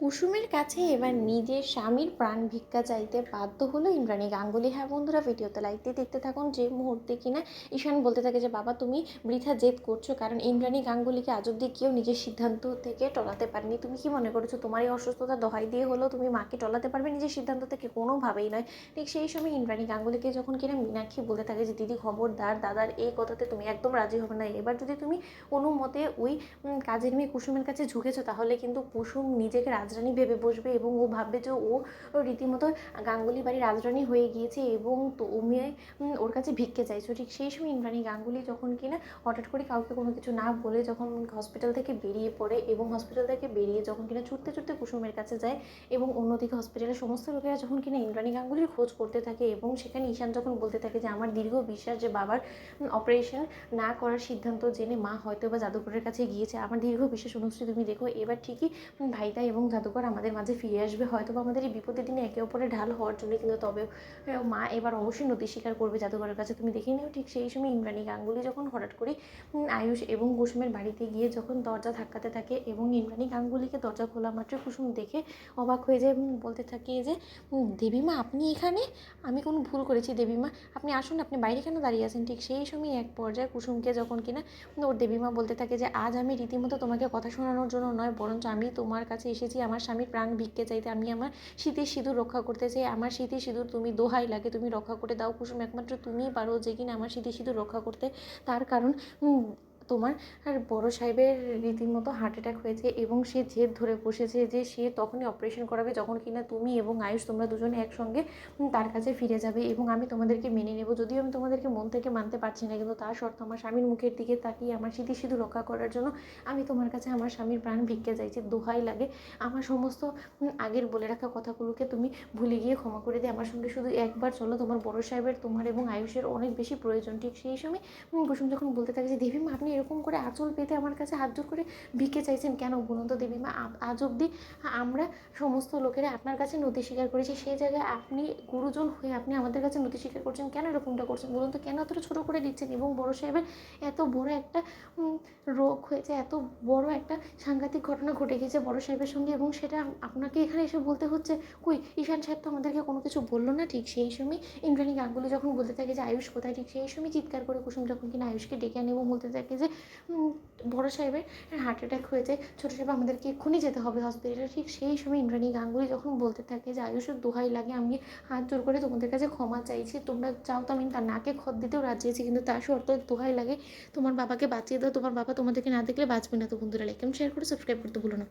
কুসুমের কাছে এবার নিজের স্বামীর প্রাণ ভিক্ষা চাইতে বাধ্য হলো ইন্দ্রাণী গাঙ্গুলি। হ্যাঁ বন্ধুরা, ভিডিওতে লাইক দিয়ে দেখতে থাকুন। যে মুহূর্তে কিনা ঈশান বলতে থাকে যে বাবা তুমি বৃথা জেদ করছো, কারণ ইন্দ্রাণী গাঙ্গুলিকে আজ অব্দি কেউ নিজের সিদ্ধান্ত থেকে টলাতে পারেনি। তুমি কি মনে করছো তোমার এই অসুস্থতা দোহাই দিয়ে হলো তুমি মাকে টলাতে পারবে নিজের সিদ্ধান্ত থেকে? কোনোভাবেই নয়। ঠিক সেই সময় ইন্দ্রাণী গাঙ্গুলিকে যখন কিনা মীনাক্ষী বলতে থাকে যে দিদি খবরদার, দাদার এই কথাতে তুমি একদম রাজি হবে না। এবার যদি তুমি কোনো মতে ওই কাজের মেয়ে কুসুমের কাছে ঝুঁকেছো, তাহলে কিন্তু কুসুম নিজেকে রাজরানী ভেবে বসবে এবং ও ভাববে যে ও রীতিমতো গাঙ্গুলি বাড়ির রাজরানী হয়ে গিয়েছে এবং তুমি ওর কাছে ভিক্ষে চাইছো। ঠিক সেই সময় ইন্দ্রাণী গাঙ্গুলি যখন কিনা হঠাৎ করে কাউকে কোনো কিছু না বলে যখন হসপিটাল থেকে বেরিয়ে পড়ে এবং হসপিটাল থেকে বেরিয়ে যখন কিনা ছুটতে ছুটতে কুসুমের কাছে যায় এবং অন্যদিকে হসপিটালের সমস্ত লোকেরা যখন কিনা ইন্দ্রাণী গাঙ্গুলির খোঁজ করতে থাকে এবং সেখানে ঈশান যখন বলতে থাকে যে আমার দীর্ঘ বিশ্বাস যে বাবার অপারেশন না করার সিদ্ধান্ত জেনে মা হয়তো বা জাদুকরের কাছে গিয়েছে, আমার দীর্ঘ বিশ্বাস অনুশ্রী তুমি দেখো এবার ঠিকই ভাইদা এবং জাদুকর আমাদের মাঝে ফিরে আসবে, হয়তো বা আমাদের এই বিপদের দিনে একে অপরের ঢাল হওয়ার জন্য, কিন্তু তবে মা এবার অবশ্যই নতি স্বীকার করবে জাদুকরের কাছে, তুমি দেখে নিও। ঠিক সেই সময় ইন্দ্রাণী গাঙ্গুলি যখন হঠাৎ করে আয়ুষ এবং কুসুমের বাড়িতে গিয়ে যখন দরজা ধাক্কাতে থাকে এবং ইন্দ্রাণী গাঙ্গুলিকে দরজা খোলা মাত্র কুসুম দেখে অবাক হয়ে যায় এবং বলতে থাকে যে দেবীমা আপনি এখানে, আমি কোনো ভুল করেছি দেবীমা, আপনি আসুন, আপনি বাইরে কেন দাঁড়িয়ে আছেন? ঠিক সেই সময় এক পর্যায়ে কুসুমকে যখন কিনা ওর দেবীমা বলতে থাকে যে আজ আমি রীতিমতো তোমাকে কথা শোনানোর জন্য নয়, বরঞ্চ আমি তোমার কাছে এসেছি আমার স্বামীর প্রাণ ভিক্ষে চাইতে। আমি আমার স্মৃতির সিঁদুর রক্ষা করতে চাই, আমার স্মৃতির সিঁদুর তুমি দোহাই লাগে তুমি রক্ষা করে দাও কুসুম, একমাত্র তুমিই পারো যে কিনা আমার স্মৃতির সিঁদুর রক্ষা করতে। তার কারণ তোমার আর বড় সাহেবের রীতিমতো হার্ট অ্যাটাক হয়েছে এবং সে জেদ ধরে বসেছে যে সে তখনই অপারেশন করাবে যখন কিনা তুমি এবং আয়ুষ তোমরা দুজনে একসঙ্গে তার কাছে ফিরে যাবে এবং আমি তোমাদেরকে মেনে নেব। যদিও আমি তোমাদেরকে মন থেকে মানতে পারছি না, কিন্তু তার শর্ত আমার স্বামীর মুখের দিকে তাকিয়ে আমার স্মৃতি সিঁদুর রক্ষা করার জন্য আমি তোমার কাছে আমার স্বামীর প্রাণ ভিক্ষা চাইছি, দোহাই লাগে আমার সমস্ত আগের বলে রাখা কথাগুলোকে তুমি ভুলে গিয়ে ক্ষমা করে দিয়ে আমার সঙ্গে শুধু একবার চলো, তোমার বড় সাহেবের তোমার এবং আয়ুষের অনেক বেশি প্রয়োজন। ঠিক সেই সময় কুসুম যখন বলতে থাকে যে দেবীমা আপনি এরকম করে আঁচল পেতে আমার কাছে হাত জোর করে ভিক্ষে চাইছেন কেন বলুন তো দেবীমা? আজ অবধি আমরা সমস্ত লোকেরা আপনার কাছে নতি স্বীকার করেছি, সেই জায়গায় আপনি গুরুজন হয়ে আপনি আমাদের কাছে নতি স্বীকার করছেন কেন? এরকমটা করছেন বলুন তো, কেন এতটা ছোটো করে দিচ্ছেন? এবং বড় সাহেবের এত বড় একটা রোগ হয়েছে, এত বড় একটা সাংঘাতিক ঘটনা ঘটে গেছে বড় সাহেবের সঙ্গে এবং সেটা আপনাকে এখানে এসে বলতে হচ্ছে। কই ঈশান সাহেব তো আমাদেরকে কোনো কিছু বললো না। ঠিক সেই সময় ইন্দ্রাণী গাঙ্গুলি যখন বলতে থাকে যে আয়ুষ কোথায়, ঠিক সেই সময় চিৎকার করে কুসুম যখন কিনা আয়ুষকে ডেকে আনে এবং বলতে থাকে যে বড় সাহেবের হার্ট অ্যাটাক হয়েছে, ছোটো সাহেব আমাদেরকে এক্ষুনি যেতে হবে হসপিটালে। ঠিক সেই সময় ইন্দ্রাণী গাঙ্গুলি যখন বলতে থাকে যে আয়ুষের দোহাই লাগে, আমি হাত জোর করে তোমাদের কাছে ক্ষমা চাইছি, তোমরা চাও তো আমি তার নাকে খত দিতেও রাজি আছি, কিন্তু তার শর্ত দোহাই লাগে তোমার বাবাকে বাঁচিয়ে দাও, তোমার বাবা তোমাদেরকে না দেখলে বাঁচবে না। তো বন্ধুরা লাইক এবং শেয়ার করে সাবস্ক্রাইব করতে ভুলো না।